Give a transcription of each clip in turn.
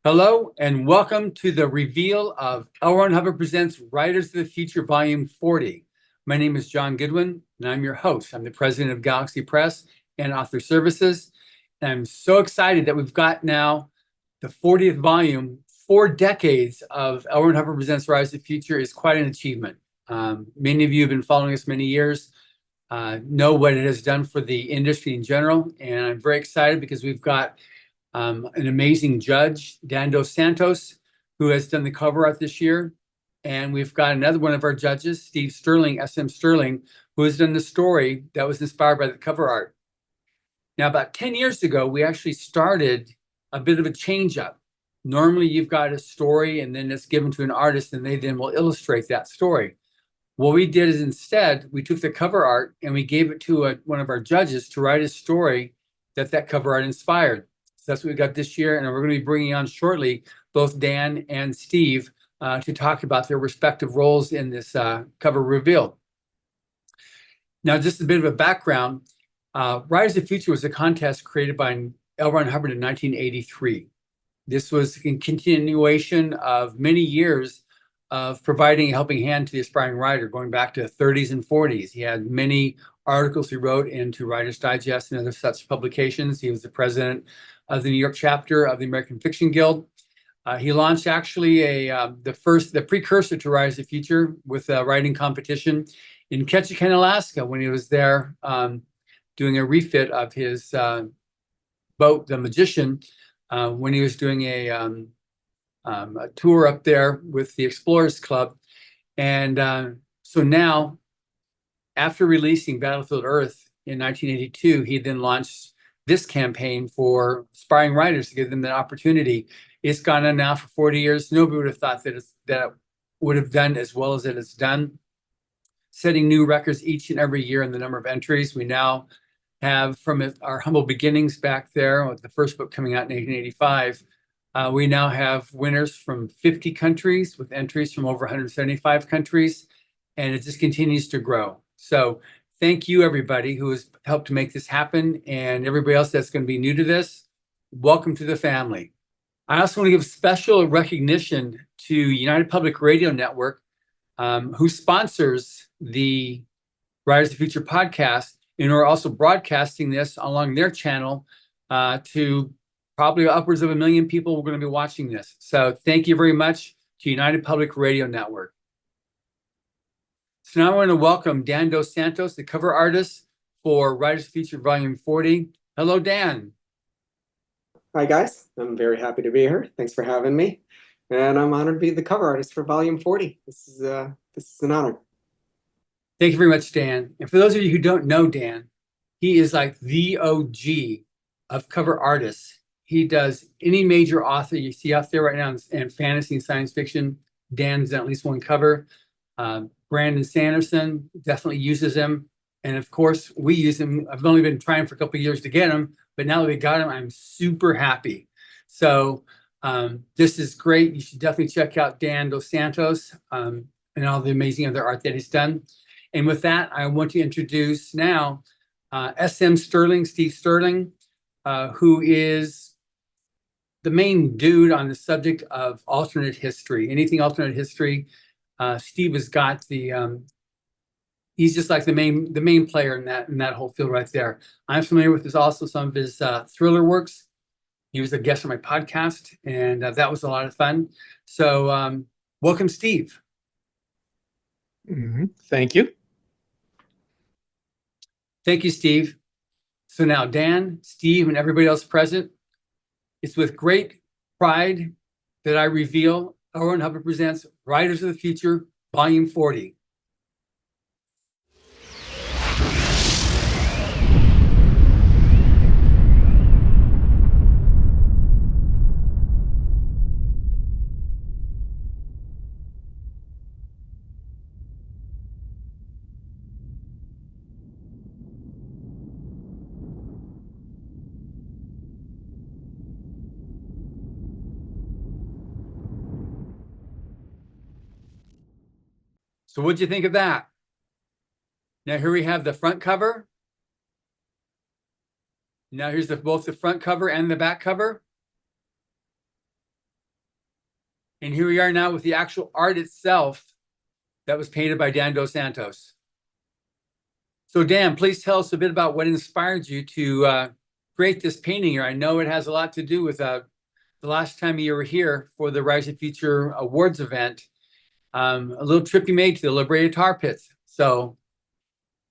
Hello and welcome to the reveal of Hubbard Presents Writers of the Future Volume 40. My name is John Goodwin and I'm your host. I'm the president of Galaxy Press and Author Services. And I'm so excited that we've got now the 40th volume. 4 decades of Hubbard Presents Writers of the Future is quite an achievement. Many of you have been following us many years, know what it has done for the industry in general. And I'm very excited because we've got an amazing judge, Santos, who has done the cover art this year. And we've got another one of our judges, Steve Stirling, SM Stirling, who has done the story that was inspired by the cover art. Now, about 10 years ago, we actually started a bit of a change up. Normally, you've got a story and then it's given to an artist and they then will illustrate that story. What we did is instead, we took the cover art and we gave it to one of our judges to write a story that cover art inspired. So that's what we got this year, and we're going to be bringing on shortly both Dan and Steve to talk about their respective roles in this cover reveal. Now, just a bit of a background. Writers of the Future was a contest created by L. Ron Hubbard in 1983. This was in continuation of many years of providing a helping hand to the aspiring writer, going back to the 30s and 40s. He had many articles he wrote into Writer's Digest and other such publications. He was the president of the New York chapter of the American Fiction Guild. He launched actually the precursor to Writers of the Future with a writing competition in Ketchikan, Alaska, when he was there doing a refit of his boat, The Magician, when he was doing a tour up there with the Explorers Club. And so now, after releasing Battlefield Earth in 1982, he then launched this campaign for aspiring writers to give them that opportunity. It's gone on now for 40 years. Nobody would have thought that it would have done as well as it has done, setting new records each and every year in the number of entries. We now have, from our humble beginnings back there, with the first book coming out in 1885, we now have winners from 50 countries with entries from over 175 countries, and it just continues to grow. So thank you, everybody who has helped to make this happen, and everybody else that's going to be new to this. Welcome to the family. I also want to give special recognition to United Public Radio Network, who sponsors the Writers of the Future podcast, and are also broadcasting this along their channel to probably upwards of 1 million people who are going to be watching this. So thank you very much to United Public Radio Network. So now I want to welcome Dan Dos Santos, the cover artist for Writers of the Future Volume 40. Hello, Dan. Hi, guys. I'm very happy to be here. Thanks for having me. And I'm honored to be the cover artist for Volume 40. This is an honor. Thank you very much, Dan. And for those of you who don't know Dan, he is like the OG of cover artists. He does any major author you see out there right now in fantasy and science fiction. Dan's done at least one cover. Brandon Sanderson definitely uses him. And of course, we use him. I've only been trying for a couple of years to get him, but now that we got him, I'm super happy. So this is great. You should definitely check out Dan Dos Santos and all the amazing other art that he's done. And with that, I want to introduce now SM Stirling, Steve Stirling, who is the main dude on the subject of alternate history. Anything alternate history, Steve has got the he's just like the main player in that whole field right there. I'm familiar with also some of his thriller works. He was a guest on my podcast, and that was a lot of fun. So welcome, Steve. Thank you. Thank you, Steve. So now Dan, Steve, and everybody else present, it's with great pride that I reveal L. Ron Hubbard Presents Writers of the Future, Volume 40. So what'd you think of that? Now here we have the front cover. Now here's both the front cover and the back cover. And here we are now with the actual art itself that was painted by Dan Dos Santos. So Dan, please tell us a bit about what inspired you to create this painting here. I know it has a lot to do with the last time you were here for the Rise of Future Awards event, a little trip you made to the La Brea Tar Pits. So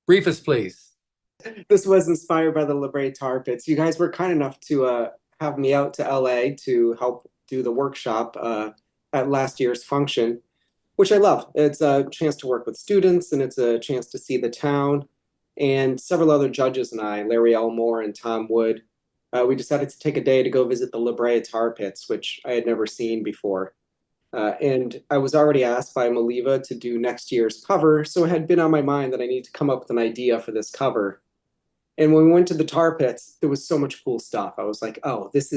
brief us, please. This was inspired by the La Brea Tar Pits. You guys were kind enough to have me out to LA to help do the workshop at last year's function, which I love. It's a chance to work with students, and it's a chance to see the town. And several other judges and I, Larry Elmore and Tom Wood, we decided to take a day to go visit the La Brea Tar Pits, which I had never seen before. And I was already asked by Maliva to do next year's cover, so it had been on my mind that I need to come up with an idea for this cover. And when we went to the tar pits, there was so much cool stuff. I was like, oh, this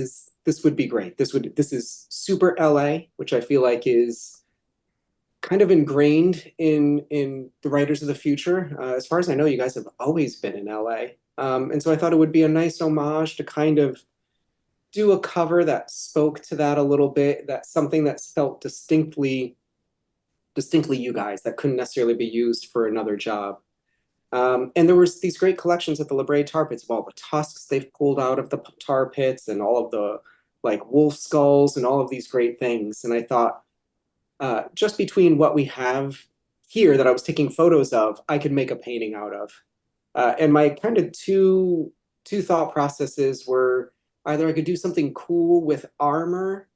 would be great. This is super LA, which I feel like is kind of ingrained in the writers of the future. As far as I know, you guys have always been in LA. And so I thought it would be a nice homage to kind of do a cover that spoke to that a little bit, that's something that felt distinctly you guys, that couldn't necessarily be used for another job. And there was these great collections at the La Brea Tar Pits of all the tusks they've pulled out of the tar pits and all of the like wolf skulls and all of these great things. And I thought, just between what we have here that I was taking photos of, I could make a painting out of. And my kind of two thought processes were either I could do something cool with armor,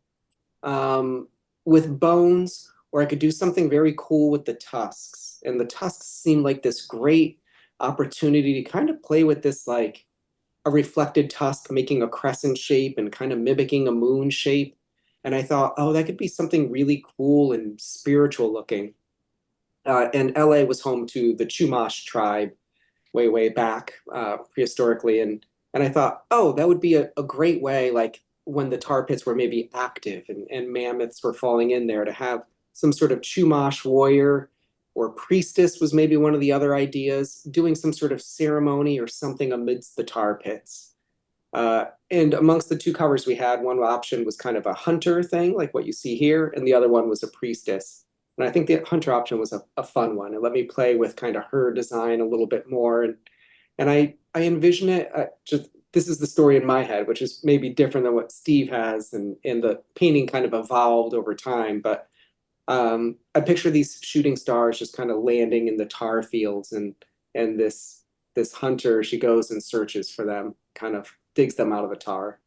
with bones, or I could do something very cool with the tusks. And the tusks seemed like this great opportunity to kind of play with this, like a reflected tusk making a crescent shape and kind of mimicking a moon shape. And I thought, oh, that could be something really cool and spiritual looking. And LA was home to the Chumash tribe way back prehistorically. And I thought, oh, that would be a great way, like when the tar pits were maybe active and mammoths were falling in there, to have some sort of Chumash warrior or priestess was maybe one of the other ideas, doing some sort of ceremony or something amidst the tar pits. And amongst the two covers we had, one option was kind of a hunter thing, like what you see here, and the other one was a priestess. And I think the hunter option was a fun one. It let me play with kind of her design a little bit more. And I envision it, this is the story in my head, which is maybe different than what Steve has, and the painting kind of evolved over time. But I picture these shooting stars just kind of landing in the tar fields, and this hunter, she goes and searches for them, kind of digs them out of the tar.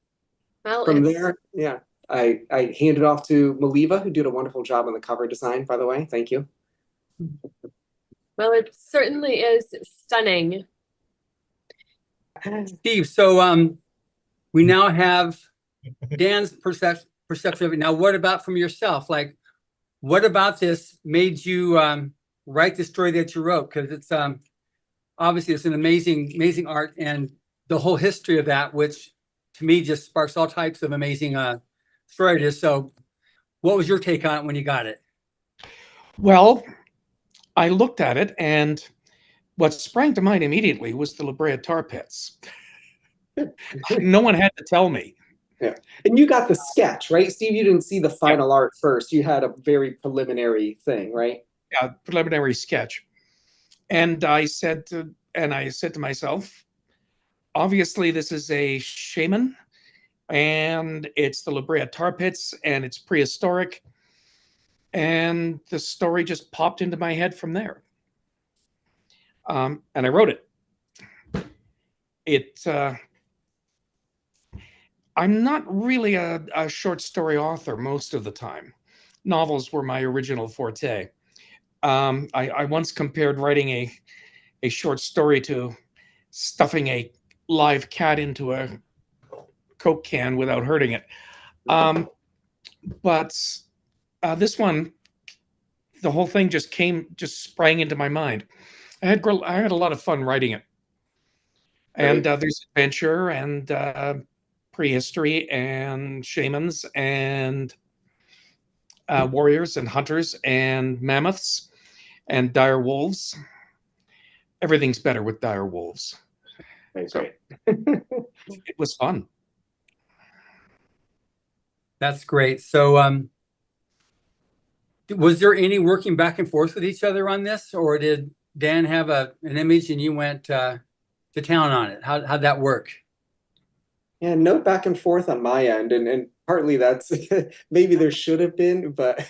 Well, From there, yeah, I hand it off to Maliva, who did a wonderful job on the cover design, by the way. Thank you. well, it certainly is stunning. Steve, so we now have Dan's perception of it. Now, what about from yourself? Like, what about this made you write the story that you wrote? Because it's obviously it's an amazing art, and the whole history of that, which to me just sparks all types of amazing story ideas. So what was your take on it when you got it? Well, I looked at it, and what sprang to mind immediately was the La Brea Tar Pits. No one had to tell me. Yeah. And you got the sketch, right? Steve, you didn't see the final art first. You had a very preliminary thing, right? Yeah, preliminary sketch. And I said to myself, obviously this is a shaman, and it's the La Brea Tar Pits, and it's prehistoric. And the story just popped into my head from there. And I wrote it. I'm not really a short story author most of the time. Novels were my original forte. I once compared writing a short story to stuffing a live cat into a Coke can without hurting it. But this one, the whole thing just sprang into my mind. I had a lot of fun writing it. And there's adventure and prehistory and shamans and warriors and hunters and mammoths and dire wolves. Everything's better with dire wolves. So, it was fun. That's great. So Was there any working back and forth with each other on this, or did Dan have an image and you went to town on it? How'd that work? Yeah, no back and forth on my end, and partly that's maybe there should have been, but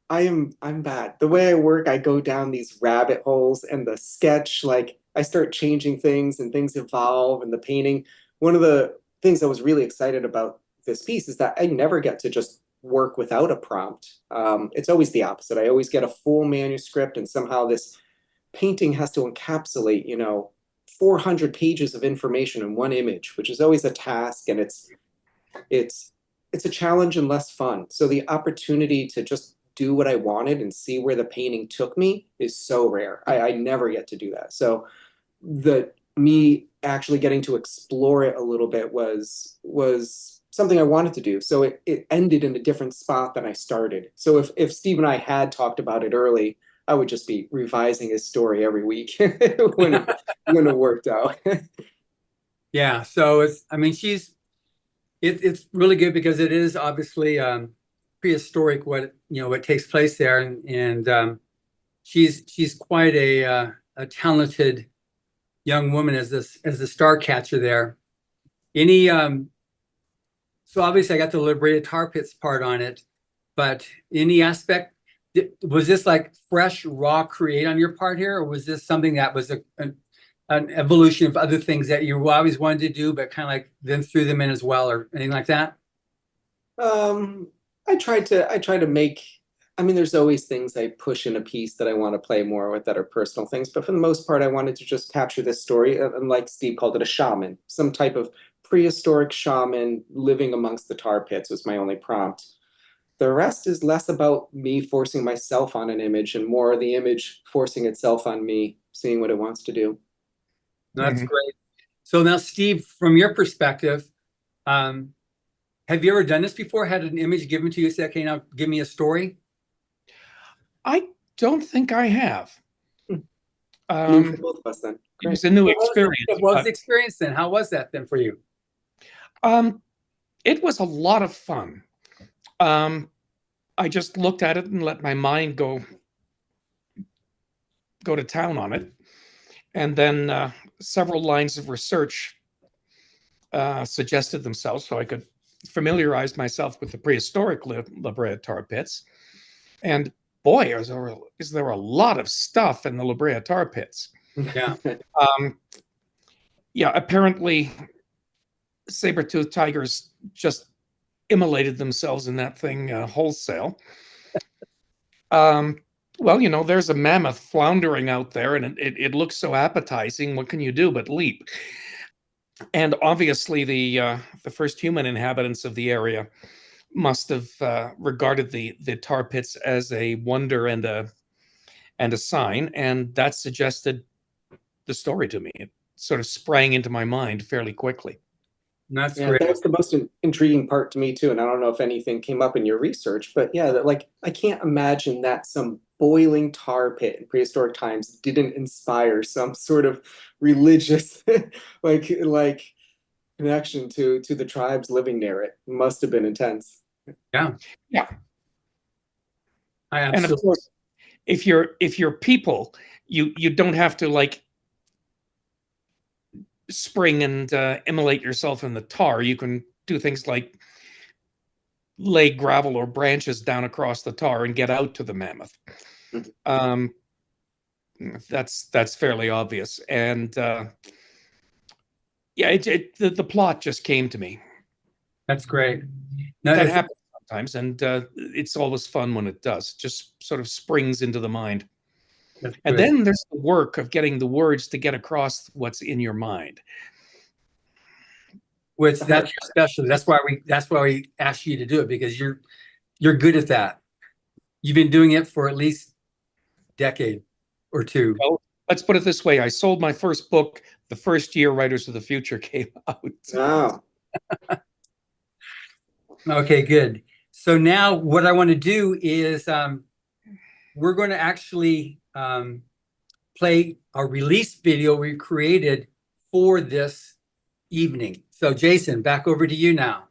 I'm bad. The way I work, I go down these rabbit holes, and the sketch, like I start changing things and things evolve, and the painting. One of the things I was really excited about this piece is that I never get to just work without a prompt. It's always the opposite. I always get a full manuscript, and somehow this painting has to encapsulate, 400 pages of information in one image, which is always a task, and it's a challenge and less fun. So the opportunity to just do what I wanted and see where the painting took me is so rare. I never get to do that. So me actually getting to explore it a little bit was something I wanted to do. So it ended in a different spot than I started. So if Steve and I had talked about it early, I would just be revising his story every week when it worked out. Yeah, so it's really good because it is obviously prehistoric what takes place there, and she's quite a talented young woman as the star catcher there. Any so obviously I got the liberated tar pits part on it, but any aspect, was this like fresh raw create on your part here, or was this something that was an evolution of other things that you always wanted to do but kind of like then threw them in as well, or anything like that? I try to make, there's always things I push in a piece that I want to play more with that are personal things, but for the most part I wanted to just capture this story, and like Steve called it, a shaman, some type of prehistoric shaman living amongst the tar pits was my only prompt. The rest is less about me forcing myself on an image and more the image forcing itself on me, seeing what it wants to do. That's great. So now, Steve, from your perspective, have you ever done this before? Had an image given to you, say, okay, now give me a story? I don't think I have. New for both of us then. It was a new experience. What was the experience then? How was that then for you? It was a lot of fun. I just looked at it and let my mind go to town on it. And then several lines of research suggested themselves so I could familiarize myself with the prehistoric La Brea tar pits. And boy, is there a lot of stuff in the La Brea tar pits. Yeah. Apparently saber-toothed tigers just immolated themselves in that thing wholesale. Well, there's a mammoth floundering out there, and it looks so appetizing. What can you do but leap? And obviously, the first human inhabitants of the area must have regarded the tar pits as a wonder and a sign, and that suggested the story to me. It sort of sprang into my mind fairly quickly. That's Yeah, great. that's the most intriguing part to me too. And I don't know if anything came up in your research, but yeah, I can't imagine that some boiling tar pit in prehistoric times didn't inspire some sort of religious like connection to the tribes living near it. It must have been intense. Yeah. And of course, if you're people, you don't have to spring and immolate yourself in the tar. You can do things like lay gravel or branches down across the tar and get out to the mammoth. That's fairly obvious. And the plot just came to me. That's great. That happens sometimes, and it's always fun when it does. It just sort of springs into the mind. And then there's the work of getting the words to get across what's in your mind. Which that's your specialty. That's why we asked you to do it, because you're good at that. You've been doing it for at least a decade or two. Well, let's put it this way. I sold my first book the first year Writers of the Future came out. Wow. Okay, good. So now what I want to do is we're going to actually play a release video we created for this evening. So Jason, back over to you now.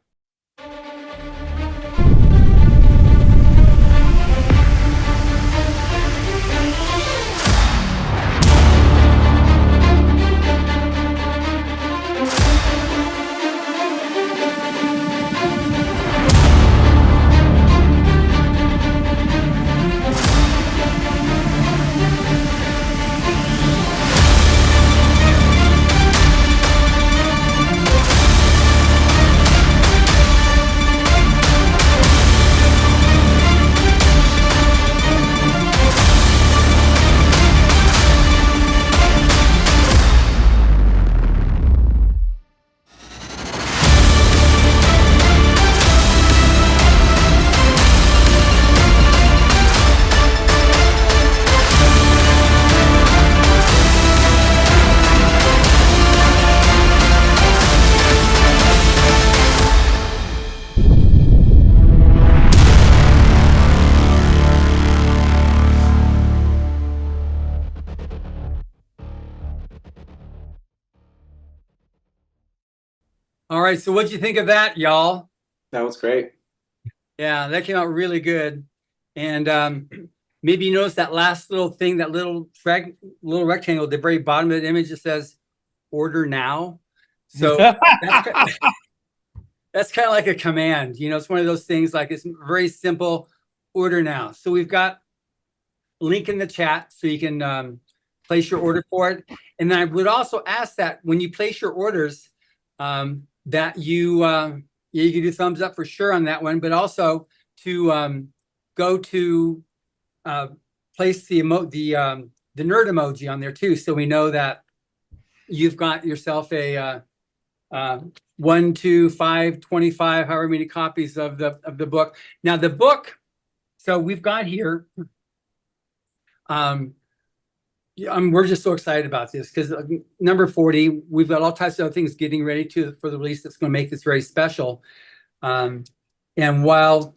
right, so what'd you think of that, y'all? That was great. Yeah, that came out really good. And maybe you notice that last little thing, that little rectangle at the very bottom of the image that says order now. So that's kind of like a command. You know, it's one of those things, like it's very simple, order now. So we've got a link in the chat so you can place your order for it. And then I would also ask that when you place your orders, that you can do thumbs up for sure on that one, but also to go to place the nerd emoji on there too, so we know that you've got yourself a 1, 2, 5, 25, however many copies of the book. Now the book, so we've got here. We're just so excited about this because number 40, we've got all types of other things getting ready for the release that's going to make this very special. And while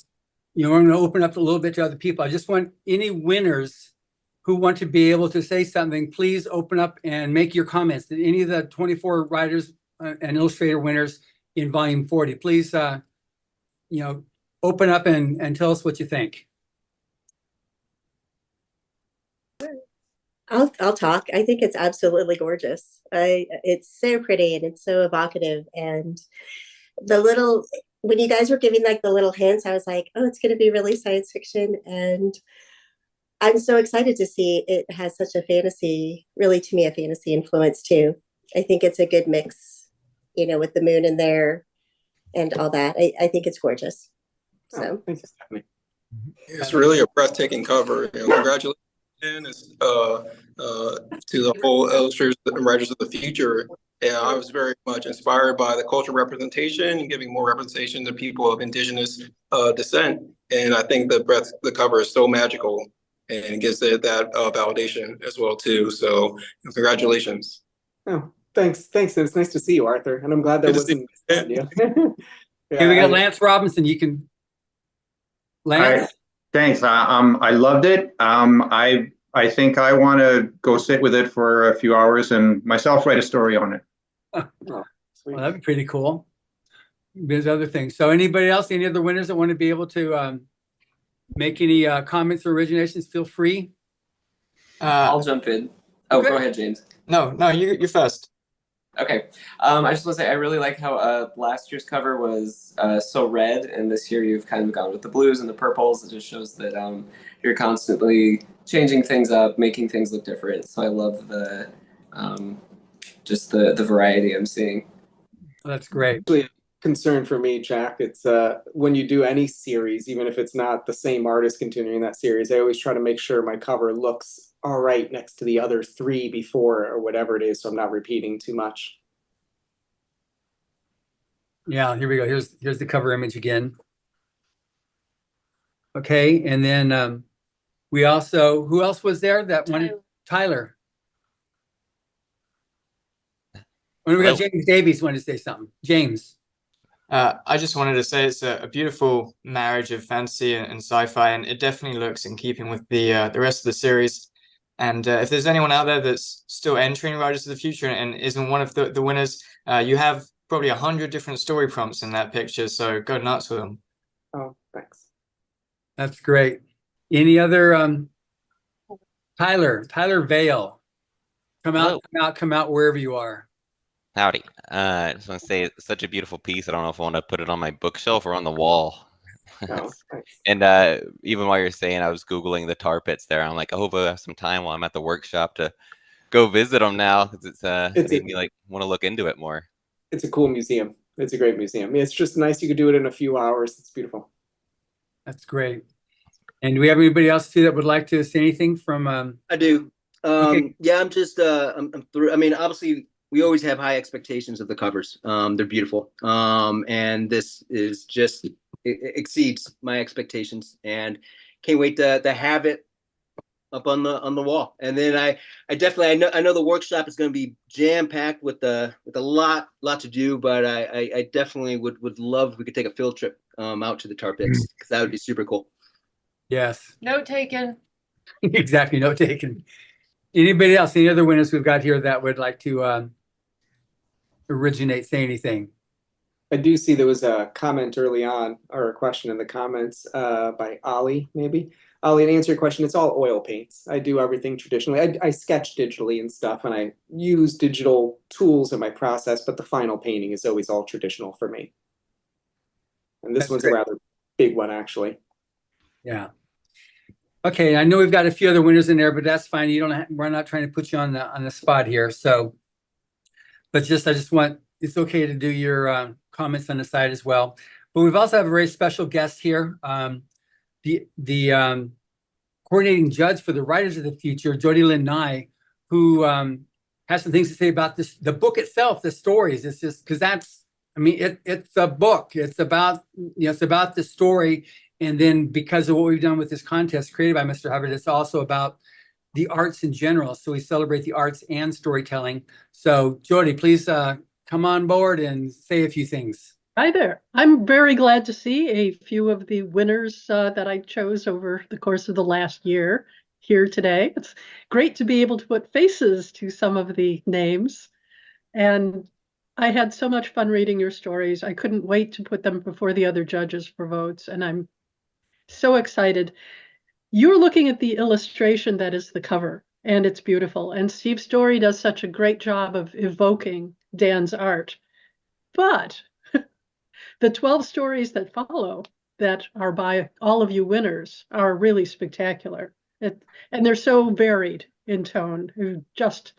we're going to open up a little bit to other people, I just want any winners who want to be able to say something, please open up and make your comments. Any of the 24 writers and illustrator winners in volume 40, please, open up and tell us what you think. I'll talk. I think it's absolutely gorgeous. It's so pretty and it's so evocative. And when you guys were giving like the little hints, I was like, oh, it's going to be really science fiction. And I'm so excited to see it has such a fantasy, really to me, a fantasy influence too. I think it's a good mix, with the moon in there and all that. I think it's gorgeous. So Thanks, Stephanie. It's really a breathtaking cover. Congratulations to the whole illustrators and writers of the future. Yeah, I was very much inspired by the cultural representation and giving more representation to people of indigenous descent. And I think the cover is so magical and gives it that validation as well too. So congratulations. Oh, thanks. It's nice to see you, Arthur. And I'm glad that wasn't you. Okay, we got Lance Robinson. You can, Lance. Thanks. I loved it. I think I want to go sit with it for a few hours and myself write a story on it. Well, that'd be pretty cool. There's other things. So anybody else, any other winners that want to be able to make any comments or originations, feel free. I'll jump in. Oh, Okay. Go ahead, James. No, you're first. Okay. I just want to say I really like how last year's cover was so red, and this year you've kind of gone with the blues and the purples. It just shows that you're constantly changing things up, making things look different. So I love the just the variety I'm seeing. That's great. Actually, a concern for me, Jack, it's when you do any series, even if it's not the same artist continuing that series, I always try to make sure my cover looks all right next to the other 3 before or whatever it is, so I'm not repeating too much. Yeah, here we go. Here's the cover image again. Okay, and then we also, who else was there? That one, Tyler. When we got James Davies wanted to say something. James. I just wanted to say it's a beautiful marriage of fantasy and sci-fi, and it definitely looks in keeping with the rest of the series. And if there's anyone out there that's still entering Writers of the Future and isn't one of the winners, you have probably 100 different story prompts in that picture, so go nuts with them. Oh, thanks. That's great. Any other Tyler Vale. Come out wherever you are. Howdy. I just want to say it's such a beautiful piece. I don't know if I want to put it on my bookshelf or on the wall. Oh, thanks. And even while you're saying, I was Googling the tar pits there. I'm like, I hope I have some time while I'm at the workshop to go visit them now, because it made me want to look into it more. It's a cool museum. It's a great museum. It's just nice. You could do it in a few hours. It's beautiful. That's great. And do we have anybody else too that would like to say anything from? I do. Okay. Yeah, I'm just I'm through. I mean, obviously we always have high expectations of the covers. They're beautiful. And this is just it exceeds my expectations, and can't wait to have it up on the wall. And then I definitely I know the workshop is going to be jam packed with a lot to do, but I definitely would love if we could take a field trip out to the tar pits, because that would be super cool. Yes. Note taken. Exactly. Note taken. Anybody else? Any other winners we've got here that would like to originate, say anything? I do see there was a comment early on, or a question in the comments by Ollie, maybe. Ollie, to answer your question, it's all oil paints. I do everything traditionally. I sketch digitally and stuff, and I use digital tools in my process, but the final painting is always all traditional for me. And this That's one's great. a rather big one, actually. Yeah. Okay, I know we've got a few other winners in there, but that's fine. You don't. We're not trying to put you on the spot here. So, but I just want. It's okay to do your comments on the side as well. But we've also have a very special guest here. The coordinating judge for the Writers of the Future, Jody Lynn Nye, who has some things to say about this, the book itself, the stories. It's just because it's a book. It's about it's about the story, and then because of what we've done with this contest created by Mr. Hubbard, it's also about the arts in general. So we celebrate the arts and storytelling. So Jody, please come on board and say a few things. Hi there. I'm very glad to see a few of the winners that I chose over the course of the last year here today. It's great to be able to put faces to some of the names. And I had so much fun reading your stories. I couldn't wait to put them before the other judges for votes. And I'm so excited. You're looking at the illustration that is the cover, and it's beautiful. And Steve Story does such a great job of evoking Dan's art. But the 12 stories that follow that are by all of you winners are really spectacular. And they're so varied in tone. Just,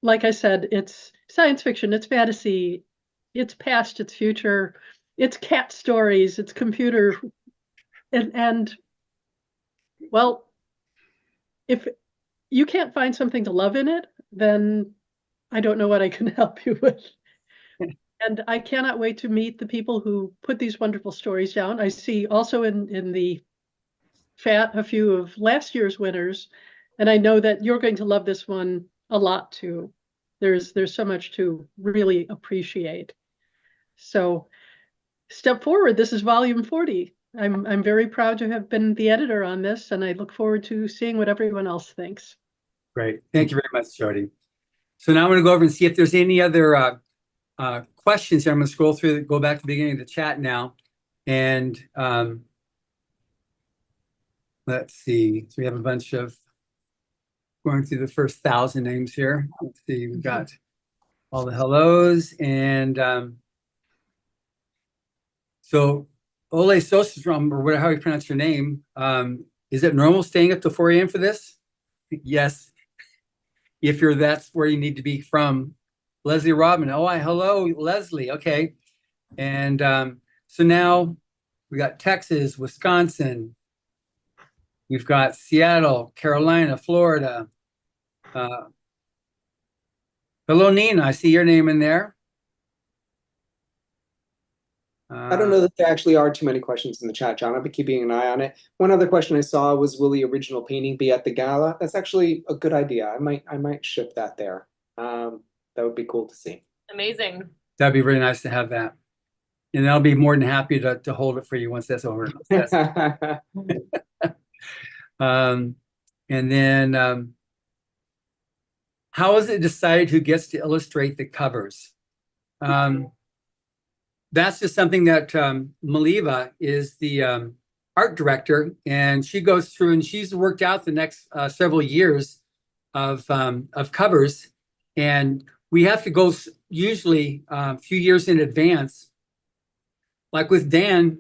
like I said, it's science fiction, it's fantasy, it's past, it's future, it's cat stories, it's computer. And well, if you can't find something to love in it, then I don't know what I can help you with. And I cannot wait to meet the people who put these wonderful stories down. I see also in the chat a few of last year's winners, and I know that you're going to love this one a lot too. There's so much to really appreciate. So step forward. This is volume 40. I'm very proud to have been the editor on this, and I look forward to seeing what everyone else thinks. Great. Thank you very much, Jody. So now I'm going to go over and see if there's any other questions here. I'm going to scroll through, go back to the beginning of the chat now. And let's see. So we have a bunch of going through the first 1,000 names here. Let's see. We've got all the hellos. And so Ole Sostrom, or whatever, how you pronounce your name, is it normal staying up to 4 a.m. for this? Yes. If that's where you need to be from. Leslie Rodman. Oh, hello, Leslie. Okay. And so now we got Texas, Wisconsin. We've got Seattle, Carolina, Florida. Hello, Nina. I see your name in there. I don't know that there actually are too many questions in the chat, John. I'll be keeping an eye on it. One other question I saw was, will the original painting be at the gala? That's actually a good idea. I might ship that there. That would be cool to see. Amazing. That'd be really nice to have that. And I'll be more than happy to hold it for you once that's over. And then how is it decided who gets to illustrate the covers? That's just something that Maliva is the art director, and she goes through and she's worked out the next several years of covers, and we have to go usually a few years in advance. Like with Dan,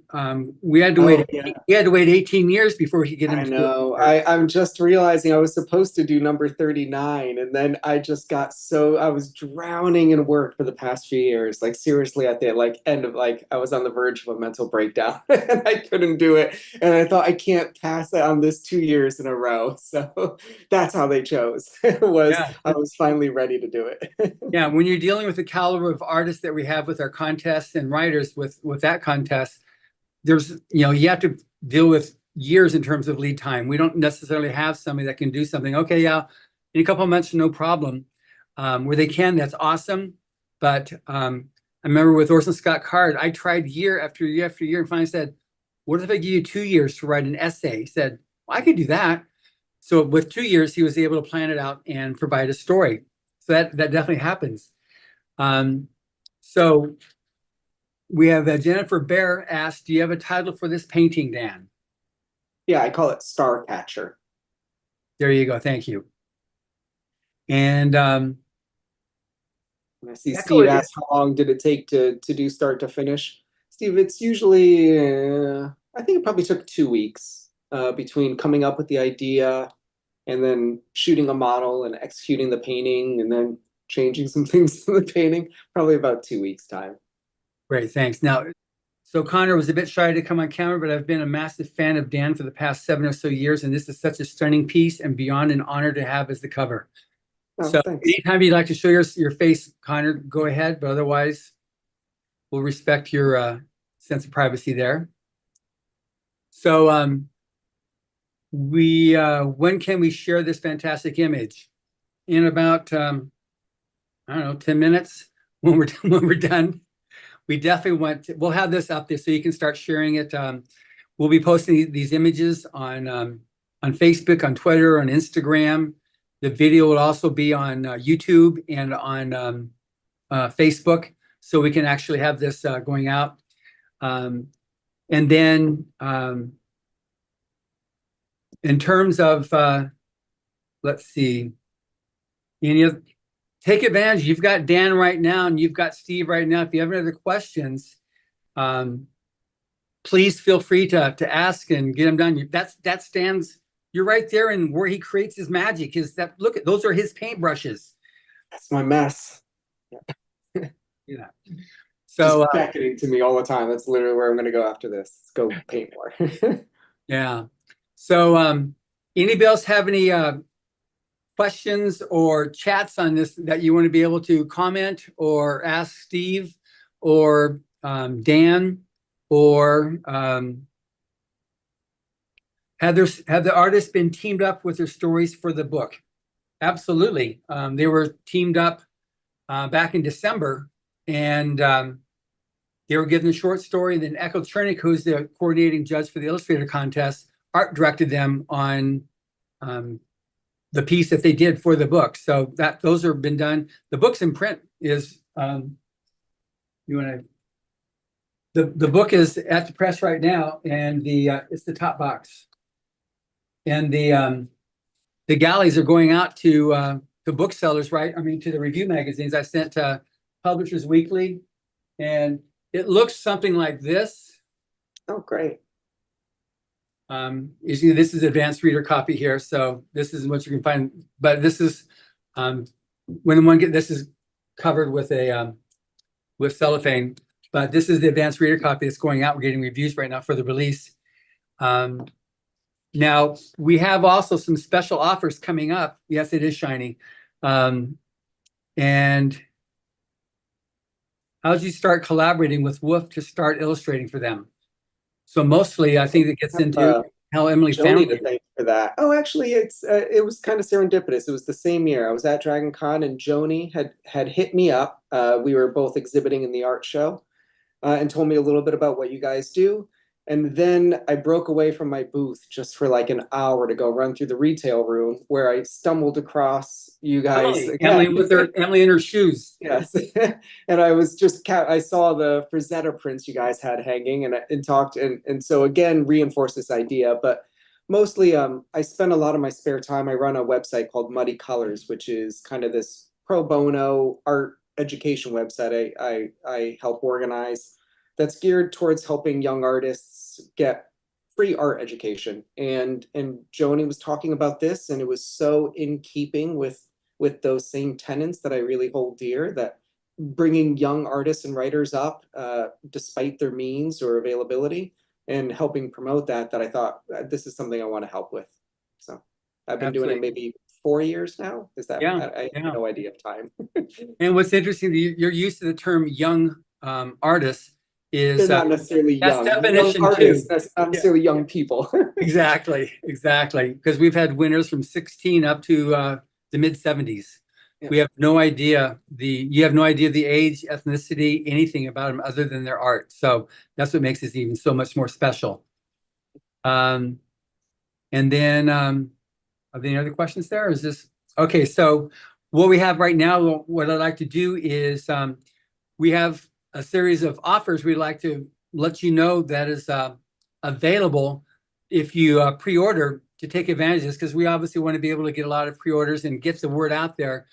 we had to wait. Yeah. We had to wait 18 years before he could get I into know. I'm just realizing I was supposed to do number 39, and then I just got I was drowning in work for the past few years. Like seriously, at the end of I was on the verge of a mental breakdown, and I couldn't do it. And I thought I can't pass it on this 2 years in a row. So that's how they chose. I was finally ready to do it. Yeah, when you're dealing with the caliber of artists that we have with our contests and writers with that contest, there's you have to deal with years in terms of lead time. We don't necessarily have somebody that can do something. Okay, yeah, in a couple of months, no problem. Where they can, that's awesome. But I remember with Orson Scott Card, I tried year after year after year, and finally said, "What if I give you 2 years to write an essay?" He said, "Well, I could do that." So with 2 years, he was able to plan it out and provide a story. So that definitely happens. So We have Jennifer Bear asked, do you have a title for this painting, Dan? Yeah, I call it Star Catcher. There you go. Thank you. And I see Steve asked how long did it take to do start to finish. Steve, it's usually, I think it probably took 2 weeks between coming up with the idea and then shooting a model and executing the painting and then changing some things in the painting. Probably about 2 weeks time. Great, thanks. Now, so Connor was a bit shy to come on camera, but I've been a massive fan of Dan for the past 7 or so years, and this is such a stunning piece and beyond an honor to have as the cover. Oh, so thanks. anytime you'd like to show your face, Connor, go ahead, but otherwise we'll respect your sense of privacy there. So when can we share this fantastic image? In about I don't know, 10 minutes when we're done. We definitely we'll have this up there so you can start sharing it. We'll be posting these images on Facebook, on Twitter, on Instagram. The video will also be on YouTube and on Facebook, so we can actually have this going out. And then in terms of, let's see, take advantage. You've got Dan right now and you've got Steve right now. If you have any other questions, please feel free to ask and get them done. That stands, you're right there, and where he creates his magic is that, look at, those are his paintbrushes. That's my mess. Yeah. So just beckoning to me all the time. That's literally where I'm going to go after this. Let's go paint more. Yeah. So anybody else have any questions or chats on this that you want to be able to comment or ask Steve or Dan, or have the artists been teamed up with their stories for the book? Absolutely. They were teamed up back in December, and they were given a short story. And then Echo Chernick, who's the coordinating judge for the Illustrator contest, art directed them on the piece that they did for the book. So those have been done. The book's in print. Is the book is at the press right now, and it's the top box. And the galleys are going out to booksellers, right? I mean, to the review magazines. I sent to Publishers Weekly, and it looks something like this. Oh, great. You see, this is advanced reader copy here, so this is what you can find. But this is this is covered with a with cellophane. But this is the advanced reader copy that's going out. We're getting reviews right now for the release. Now we have also some special offers coming up. Yes, it is shiny. And how did you start collaborating with Wolf to start illustrating for them? So mostly, I think it gets into how Emily found to thank for that. Oh, actually, it was kind of serendipitous. It was the same year I was at Dragon Con, and Joni had hit me up. We were both exhibiting in the art show, and told me a little bit about what you guys do. And then I broke away from my booth just for like an hour to go run through the retail room, where I stumbled across you guys. Emily in her shoes. Yes. And I was I saw the Frazetta prints you guys had hanging, and talked, and so again reinforced this idea. But mostly I spend a lot of my spare time. I run a website called Muddy Colors, which is kind of this pro bono art education website I help organize, that's geared towards helping young artists get free art education. And Joni was talking about this, and it was so in keeping with those same tenets that I really hold dear, that bringing young artists and writers up despite their means or availability, and helping promote that I thought this is something I want to help with. So I've been doing it maybe 4 years now. Is that? I have no idea of time. And what's interesting, your use of the term young artists is they're not necessarily young. Definition young artists, that's not necessarily young people. Exactly. Because we've had winners from 16 up to the mid 70s. Yeah. We have no idea you have no idea the age, ethnicity, anything about them other than their art. So that's what makes this even so much more special. And then are there any other questions there? Or is this okay? So what we have right now, what I'd like to do is we have a series of offers we'd like to let you know that is available if you pre-order to take advantage of this, because we obviously want to be able to get a lot of pre-orders and get the word out there.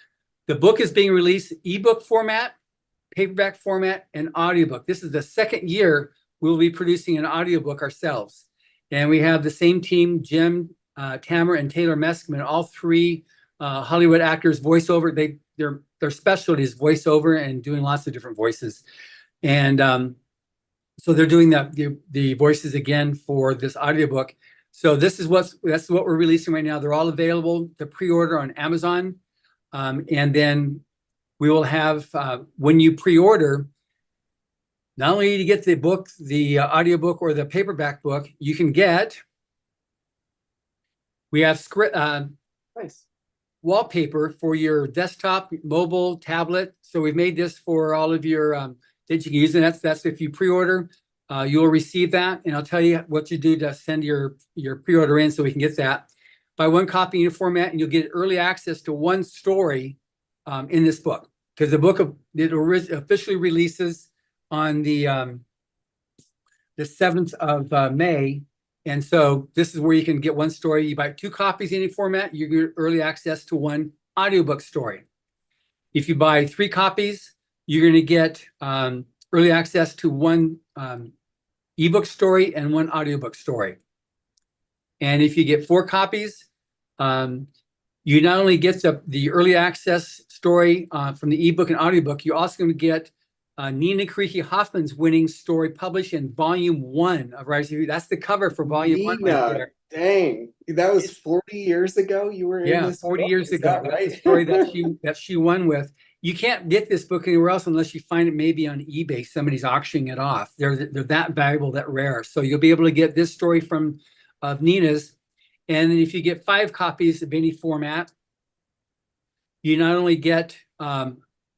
The book is being released ebook format, paperback format, and audiobook. This is the second year we'll be producing an audiobook ourselves. And we have the same team, Jim, Tamara, and Taylor Meskman, all three Hollywood actors, voiceover. Their specialty is voiceover and doing lots of different voices. And so they're doing the voices again for this audiobook. So that's what we're releasing right now. They're all available to pre-order on Amazon. And then we will have, when you pre-order, not only do you get the book, the audiobook or the paperback book, you can get, we have script, Nice. wallpaper for your desktop, mobile, tablet. So we've made this for all of your, that you can use. And that's if you pre-order, you'll receive that. And I'll tell you what you do to send your pre-order in so we can get that. Buy one copy in a format and you'll get early access to one story in this book. Because the book officially releases on the 7th of May. And so this is where you can get one story. You buy 2 copies in any format, you get early access to one audiobook story. If you buy 3 copies, you're going to get early access to one ebook story and one audiobook story. And if you get 4 copies, you not only get the early access story from the ebook and audiobook, you're also going to get Nina Creaky Hoffman's winning story published in volume 1 of Writers Review. That's the cover for volume 1 right there. Dang, that was 40 years ago. You were in this 40 book? years Is ago. that That's right? the story that she won with. You can't get this book anywhere else unless you find it maybe on eBay. Somebody's auctioning it off. They're that valuable, that rare. So you'll be able to get this story of Nina's. And then if you get 5 copies of any format, you not only get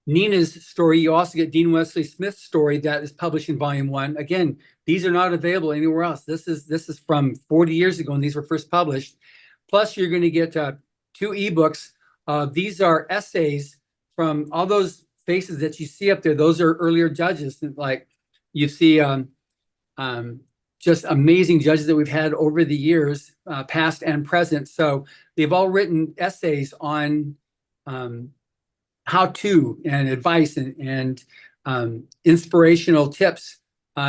Nina's story, you also get Dean Wesley Smith's story that is published in volume 1. Again, these are not available anywhere else. This is from 40 years ago when these were first published. Plus, you're going to get 2 ebooks. These are essays from all those faces that you see up there. Those are earlier judges. Like you see just amazing judges that we've had over the years, past and present. So they've all written essays on how to and advice and inspirational tips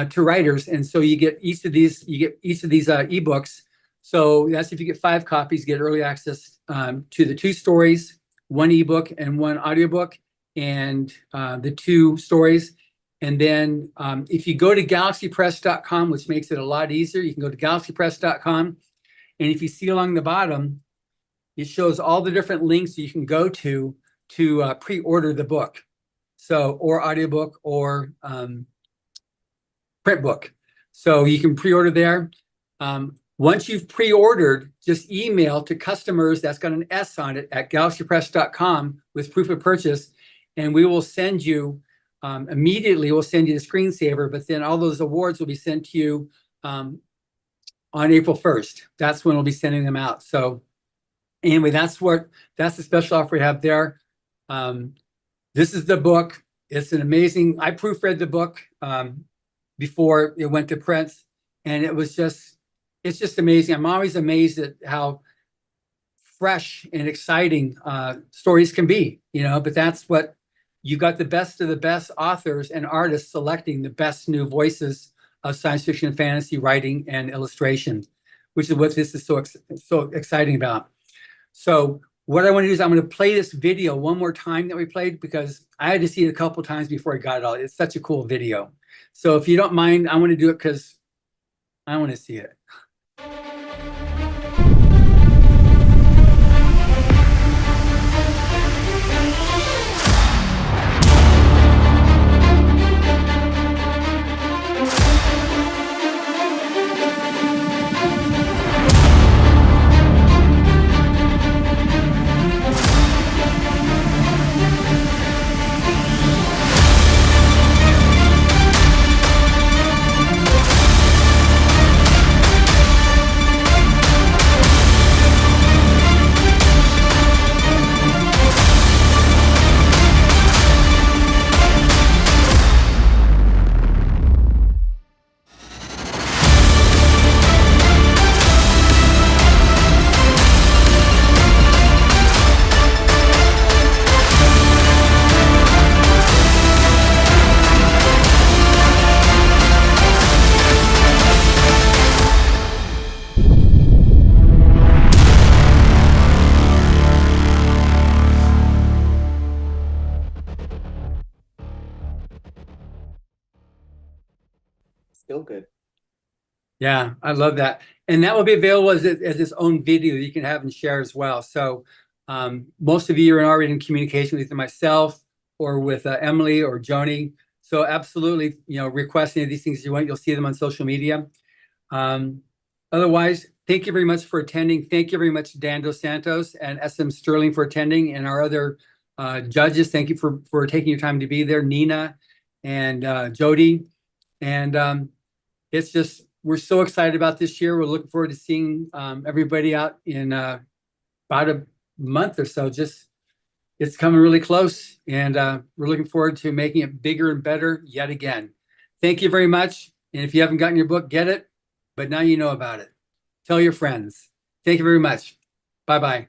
to writers. And so you get each of these ebooks. So that's if you get 5 copies, you get early access to the 2 stories, 1 ebook and 1 audiobook, and the 2 stories. And then if you go to galaxypress.com, which makes it a lot easier, you can go to galaxypress.com. And if you see along the bottom, it shows all the different links you can go to pre-order the book. So, or audiobook or print book. So you can pre-order there. Once you've pre-ordered, just email to customers, that's got an S on it, at galaxypress.com with proof of purchase. And we will send you, immediately we'll send you the screensaver, but then all those awards will be sent to you on April 1st. That's when we'll be sending them out. So anyway, that's the special offer we have there. This is the book. It's an amazing, I proofread the book before it went to print, and it's just amazing. I'm always amazed at how fresh and exciting stories can be, but that's what you got, the best of the best authors and artists selecting the best new voices of science fiction and fantasy writing and illustration, which is what this is so exciting about. So what I want to do is I'm going to play this video one more time that we played, because I had to see it a couple times before I got it all. It's such a cool video. So if you don't mind, I want to do it because I want to see it. feel good. Yeah, I love that. And that will be available as its own video you can have and share as well. So most of you are already in communication with either myself or with Emily or Joni. So absolutely, request any of these things you want. You'll see them on social media. Otherwise, thank you very much for attending. Thank you very much, Dan Santos and SM Stirling for attending, and our other judges. Thank you for taking your time to be there, Nina and Jody. And it's just, we're so excited about this year. We're looking forward to seeing everybody out in about a month or so. It's coming really close, and we're looking forward to making it bigger and better yet again. Thank you very much. And if you haven't gotten your book, get it. But now you know about it. Tell your friends. Thank you very much. Bye-bye.